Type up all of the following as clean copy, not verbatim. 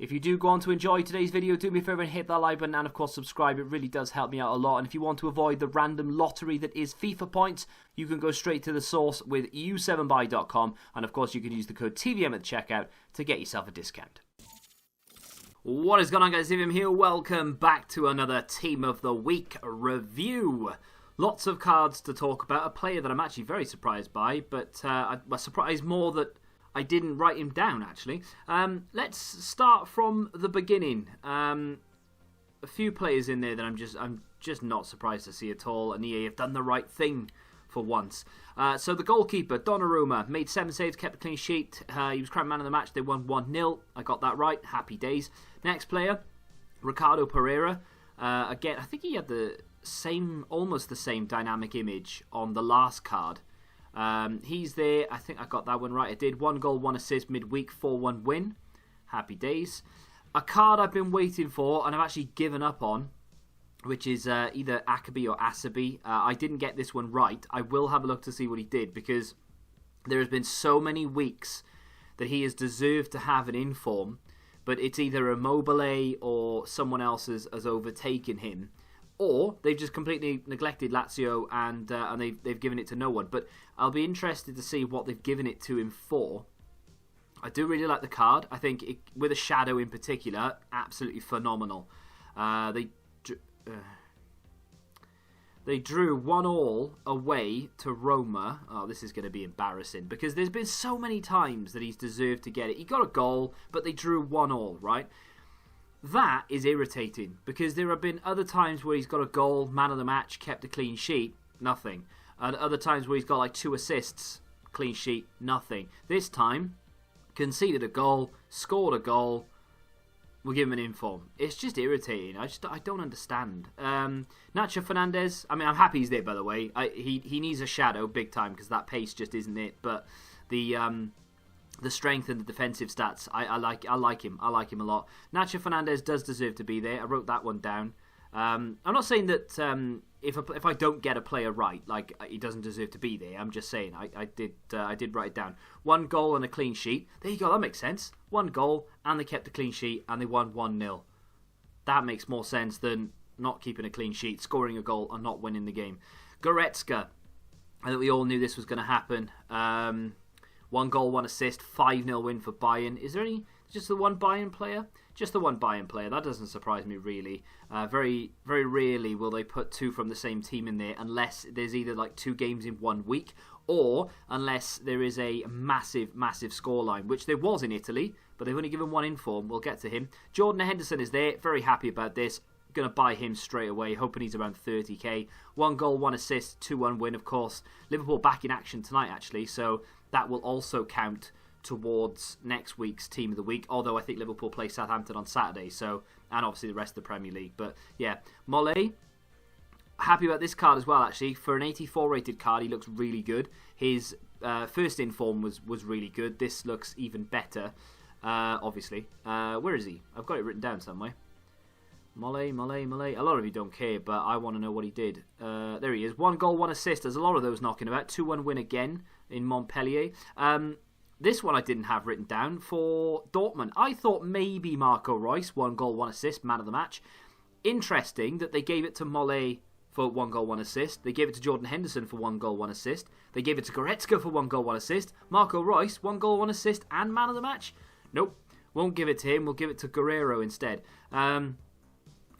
If you do go on to enjoy today's video, do me a favour and hit that like button and of course subscribe. It really does help me out a lot. And if you want to avoid the random lottery that is FIFA points, you can go straight to the source with u7buy.com, and of course you can use the code TVM at the checkout to get yourself a discount. What is going on, guys? TVM here. Welcome back to another Team of the Week review. Lots of cards to talk about. A player that I'm actually very surprised by, but I was surprised more that I didn't write him down, actually. Let's start from the beginning. A few players in there that I'm just not surprised to see at all, and EA have done the right thing for once. So the goalkeeper, Donnarumma, made 7 saves, kept a clean sheet. He was crowned man of the match. They won 1-0. I got that right. Happy days. Next player, Ricardo Pereira. Again, I think he had almost the same dynamic image on the last card. He's there. I think I got that one right. I did. 1 goal, 1 assist, midweek, 4-1 win. Happy days. A card I've been waiting for and I've actually given up on, which is either Akabi or Asabi. I didn't get this one right. I will have a look to see what he did, because there has been so many weeks that he has deserved to have an inform, but it's either Immobile or someone else has overtaken him, or they've just completely neglected Lazio and they've given it to no one. But I'll be interested to see what they've given it to him for. I do really like the card. I think with a shadow in particular, absolutely phenomenal. They drew 1-1 away to Roma. Oh, this is going to be embarrassing, because there's been so many times that he's deserved to get it. He got a goal, but they drew 1-1, right? That is irritating, because there have been other times where he's got a goal, man of the match, kept a clean sheet, nothing. And other times where he's got like 2 assists, clean sheet, nothing. This time, conceded a goal, scored a goal, we'll give him an inform. It's just irritating. I don't understand. Nacho Fernandez, I mean, I'm happy he's there, by the way. He needs a shadow big time, because that pace just isn't it. But the strength and the defensive stats, I like him. I like him a lot. Nacho Fernandez does deserve to be there. I wrote that one down. I'm not saying that if I don't get a player right, like, he doesn't deserve to be there. I'm just saying I did write it down. 1 goal and a clean sheet. There you go. That makes sense. 1 goal and they kept a clean sheet and they won 1-0. That makes more sense than not keeping a clean sheet, scoring a goal and not winning the game. Goretzka. I think we all knew this was going to happen. 1 goal, 1 assist, 5-0 win for Bayern. Is there just the one Bayern player? Just the one Bayern player. That doesn't surprise me, really. Very, very rarely will they put 2 from the same team in there, unless there's either like 2 games in 1 week, or unless there is a massive, massive scoreline, which there was in Italy, but they've only given 1 inform. We'll get to him. Jordan Henderson is there. Very happy about this. Going to buy him straight away, hoping he's around 30k. 1 goal, 1 assist, 2-1 win, of course. Liverpool back in action tonight, actually, so that will also count towards next week's Team of the Week, although I think Liverpool play Southampton on Saturday, so, and obviously the rest of the Premier League. But yeah, Mole, happy about this card as well, actually. For an 84 rated card, he looks really good. His first inform was really good. This looks even better, obviously. Where is he? I've got it written down somewhere. Mole. A lot of you don't care, but I want to know what he did. There he is. 1 goal, 1 assist. There's a lot of those knocking about. 2-1 win again in Montpellier. This one I didn't have written down for Dortmund. I thought maybe Marco Reus, 1 goal, 1 assist, man of the match. Interesting that they gave it to Mole for 1 goal, 1 assist. They gave it to Jordan Henderson for 1 goal, 1 assist. They gave it to Goretzka for 1 goal, 1 assist. Marco Reus, 1 goal, 1 assist, and man of the match. Nope, won't give it to him. We'll give it to Guerrero instead.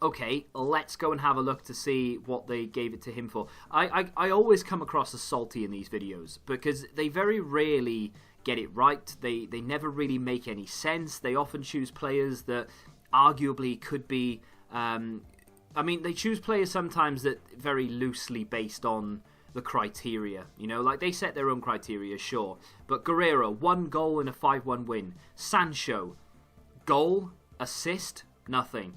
Okay, let's go and have a look to see what they gave it to him for. I always come across as salty in these videos, because they very rarely get it right. They never really make any sense. They often choose players that arguably could be... I mean, they choose players sometimes that very loosely based on the criteria. You know, like they set their own criteria, sure. But Guerrero, 1 goal and a 5-1 win. Sancho, goal, assist, nothing.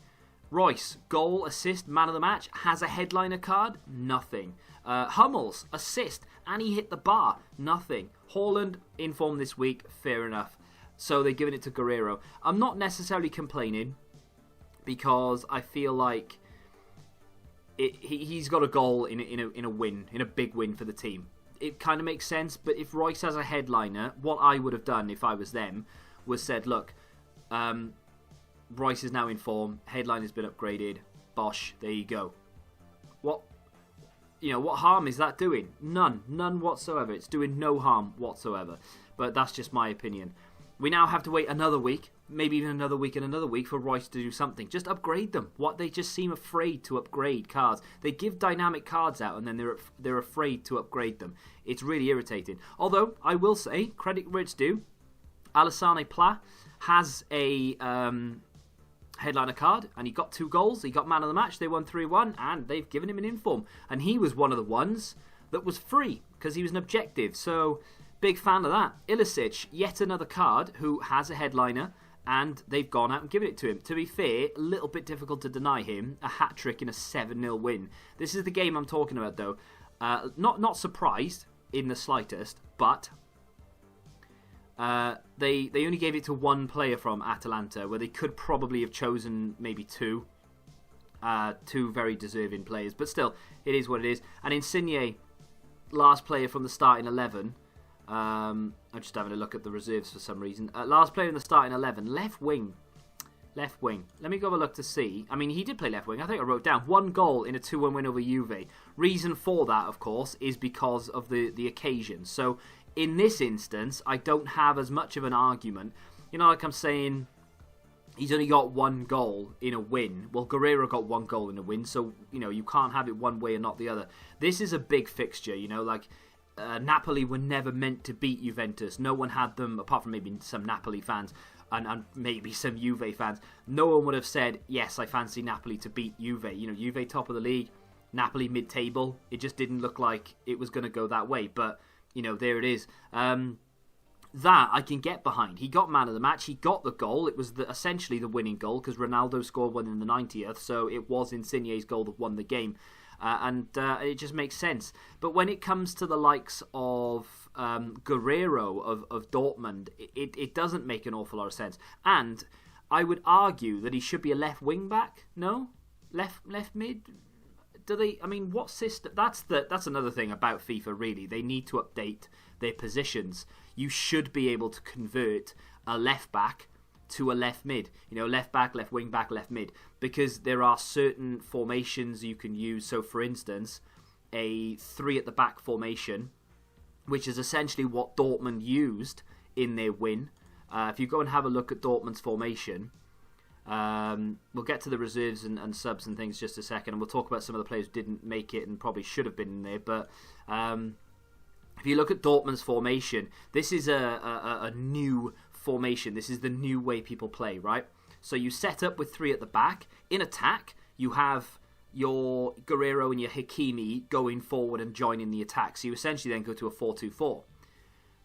Reus, goal, assist, man of the match, has a headliner card, nothing. Hummels, assist, and he hit the bar, nothing. Haaland, informed this week, fair enough. So they're giving it to Guerrero. I'm not necessarily complaining, because I feel like he's got a goal in a win, in a big win for the team. It kind of makes sense, but if Reus has a headliner, what I would have done if I was them was said, look, Royce is now in form. Headline has been upgraded. Bosh, there you go. What harm is that doing? None whatsoever. It's doing no harm whatsoever. But that's just my opinion. We now have to wait another week, maybe even another week and another week for Royce to do something. Just upgrade them. They just seem afraid to upgrade cards. They give dynamic cards out and then they're afraid to upgrade them. It's really irritating. Although, I will say, credit where it's due, Alassane Pla has a headliner card, and he got 2 goals. He got man of the match. They won 3-1, and they've given him an inform. And he was one of the ones that was free because he was an objective. So, big fan of that. Ilicic, yet another card who has a headliner, and they've gone out and given it to him. To be fair, a little bit difficult to deny him a hat-trick in a 7-0 win. This is the game I'm talking about, though. Not surprised in the slightest, but they only gave it to 1 player from Atalanta, where they could probably have chosen maybe 2. 2 very deserving players. But still, it is what it is. And Insigne, last player from the starting 11. I'm just having a look at the reserves for some reason. Last player in the starting 11. Left wing. Let me go have a look to see. I mean, he did play left wing. I think I wrote down 1 goal in a 2-1 win over Juve. Reason for that, of course, is because of the occasion. So, in this instance, I don't have as much of an argument. Like I'm saying, he's only got 1 goal in a win. Well, Guerrero got 1 goal in a win, so, you can't have it one way and not the other. This is a big fixture, Napoli were never meant to beat Juventus. No one had them, apart from maybe some Napoli fans and maybe some Juve fans. No one would have said, yes, I fancy Napoli to beat Juve. Juve top of the league, Napoli mid-table. It just didn't look like it was going to go that way, but there it is. That I can get behind. He got man of the match. He got the goal. It was essentially the winning goal because Ronaldo scored one in the 90th, so it was Insigne's goal that won the game. And it just makes sense. But when it comes to the likes of Guerrero of Dortmund, it doesn't make an awful lot of sense. And I would argue that he should be a left wing back. No? Left mid? Do they? I mean, what system? That's another thing about FIFA. Really, they need to update their positions. You should be able to convert a left back to a left mid. Left back, left wing back, left mid, because there are certain formations you can use. So, for instance, a 3 at the back formation, which is essentially what Dortmund used in their win. If you go and have a look at Dortmund's formation. We'll get to the reserves and subs and things just a second, and we'll talk about some of the players who didn't make it and probably should have been in there. But if you look at Dortmund's formation, this is a new formation. This is the new way people play, right? So you set up with 3 at the back. In attack, you have your Guerrero and your Hakimi going forward and joining the attack. So you essentially then go to a 4-2-4.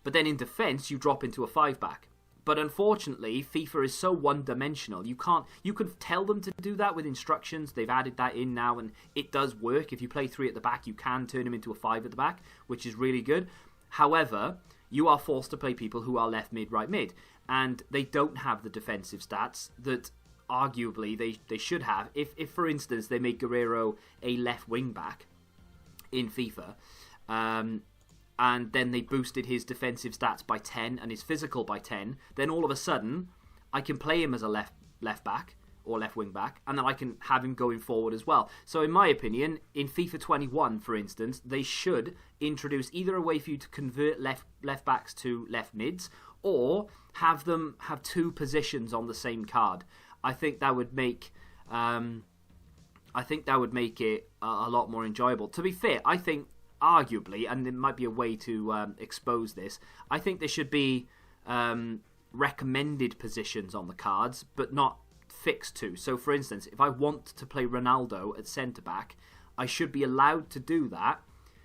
But then in defence, you drop into a 5-back. But unfortunately, FIFA is so one-dimensional. You can tell them to do that with instructions. They've added that in now, and it does work. If you play 3 at the back, you can turn them into a 5 at the back, which is really good. However, you are forced to play people who are left mid, right mid, and they don't have the defensive stats that arguably they should have. If for instance, they make Guerrero a left wing back in FIFA, and then they boosted his defensive stats by 10 and his physical by 10, then all of a sudden, I can play him as a left back or left wing back, and then I can have him going forward as well. So in my opinion, in FIFA 21, for instance, they should introduce either a way for you to convert left backs to left mids, or have them have 2 positions on the same card. I think that would make it a lot more enjoyable. To be fair, I think arguably, and there might be a way to expose this, I think there should be recommended positions on the cards, but not fixed to. So, for instance, if I want to play Ronaldo at centre-back, I should be allowed to do that,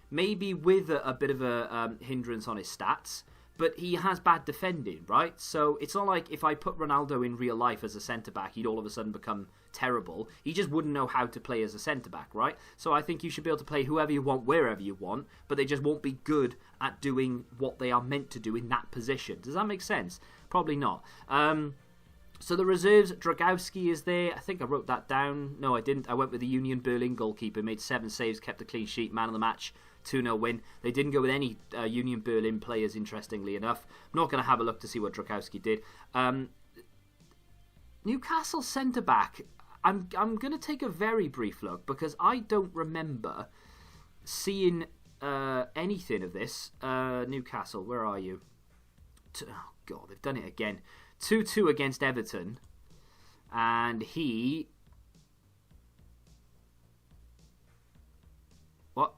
maybe with a bit of a hindrance on his stats, but he has bad defending, right? So it's not like if I put Ronaldo in real life as a centre-back, he'd all of a sudden become terrible. He just wouldn't know how to play as a centre-back, right? So I think you should be able to play whoever you want, wherever you want, but they just won't be good at doing what they are meant to do in that position. Does that make sense? Probably not. So the reserves, Dragowski is there. I think I wrote that down. No, I didn't. I went with the Union Berlin goalkeeper. Made 7 saves, kept a clean sheet, man of the match. 2-0 win. They didn't go with any Union Berlin players, interestingly enough. I'm not going to have a look to see what Dragowski did. Newcastle centre-back, I'm going to take a very brief look because I don't remember seeing anything of this. Newcastle, where are you? Oh, God, they've done it again. 2-2 against Everton. And he... What?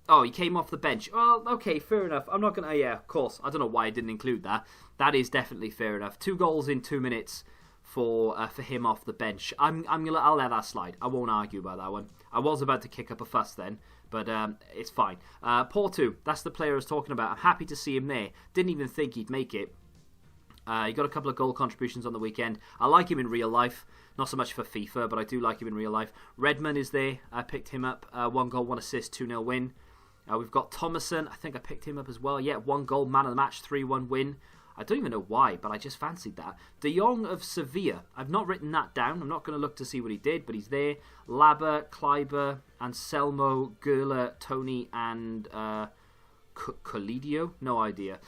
Oh, he came off the bench. Well, okay, fair enough. I'm not going to... Yeah, of course. I don't know why I didn't include that. That is definitely fair enough. 2 goals in 2 minutes for him off the bench. I'll let that slide. I won't argue about that one. I was about to kick up a fuss then, but it's fine. Totw, that's the player I was talking about. I'm happy to see him there. Didn't even think he'd make it. He got a couple of goal contributions on the weekend. I like him in real life. Not so much for FIFA, but I do like him in real life. Redmond is there. I picked him up. 1 goal, 1 assist, 2-0 win. We've got Thomason. I think I picked him up as well. Yeah, 1 goal, man of the match, 3-1 win. I don't even know why, but I just fancied that. De Jong of Sevilla. I've not written that down. I'm not going to look to see what he did, but he's there. Labber, Kleiber, Anselmo, Gurla, Tony, and Colidio? No idea.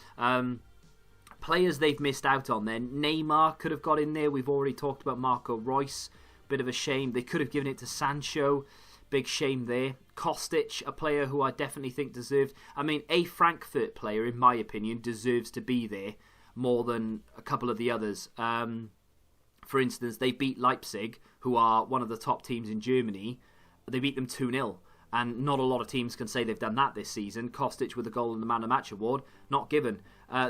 Players they've missed out on then. Neymar could have got in there. We've already talked about Marco Reus. Bit of a shame. They could have given it to Sancho. Big shame there. Kostic, a player who I definitely think deserved... I mean, a Frankfurt player, in my opinion, deserves to be there more than a couple of the others. For instance, they beat Leipzig, who are one of the top teams in Germany. They beat them 2-0. And not a lot of teams can say they've done that this season. Kostic with a goal in the Man of the Match award, not given.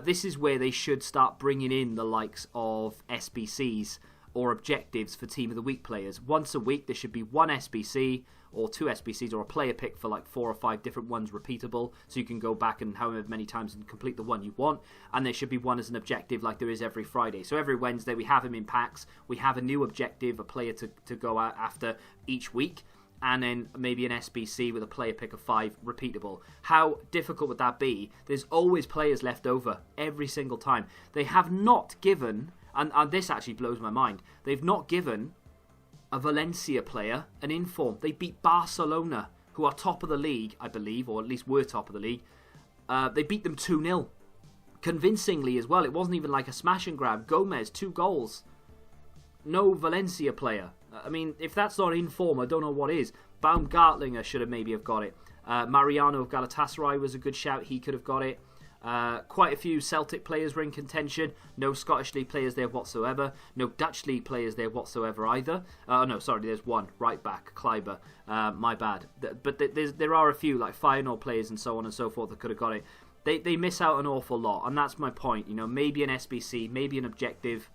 This is where they should start bringing in the likes of SBCs or objectives for Team of the Week players. Once a week, there should be 1 SBC or 2 SBCs or a player pick for like 4 or 5 different ones repeatable, so you can go back and however many times and complete the one you want. And there should be 1 as an objective like there is every Friday. So every Wednesday we have him in packs. We have a new objective, a player to go out after each week. And then maybe an SBC with a player pick of 5 repeatable. How difficult would that be? There's always players left over every single time. They have not given, and this actually blows my mind, they've not given a Valencia player an inform. They beat Barcelona, who are top of the league, I believe, or at least were top of the league. They beat them 2-0. Convincingly as well. It wasn't even like a smash and grab. Gomez, 2 goals. No Valencia player. I mean, if that's not in form, I don't know what is. Baumgartlinger should have maybe have got it. Mariano of Galatasaray was a good shout. He could have got it. Quite a few Celtic players were in contention. No Scottish League players there whatsoever. No Dutch League players there whatsoever either. No, sorry, there's 1. Right back, Kleiber. My bad. But there are a few, like Feyenoord players and so on and so forth that could have got it. They miss out an awful lot, and that's my point. You know, maybe an SBC, maybe an objective.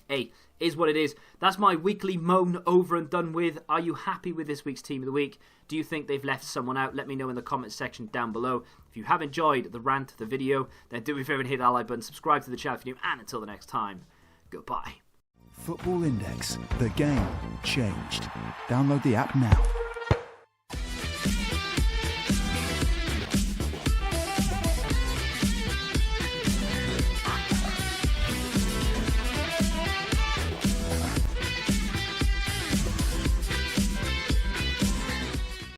Hey, is what it is. That's my weekly moan over and done with. Are you happy with this week's Team of the Week? Do you think they've left someone out? Let me know in the comments section down below. If you have enjoyed the rant, the video, then do me a favour and hit that like button, subscribe to the channel if you're new, and until the next time, goodbye. Football Index. The game changed. Download the app now.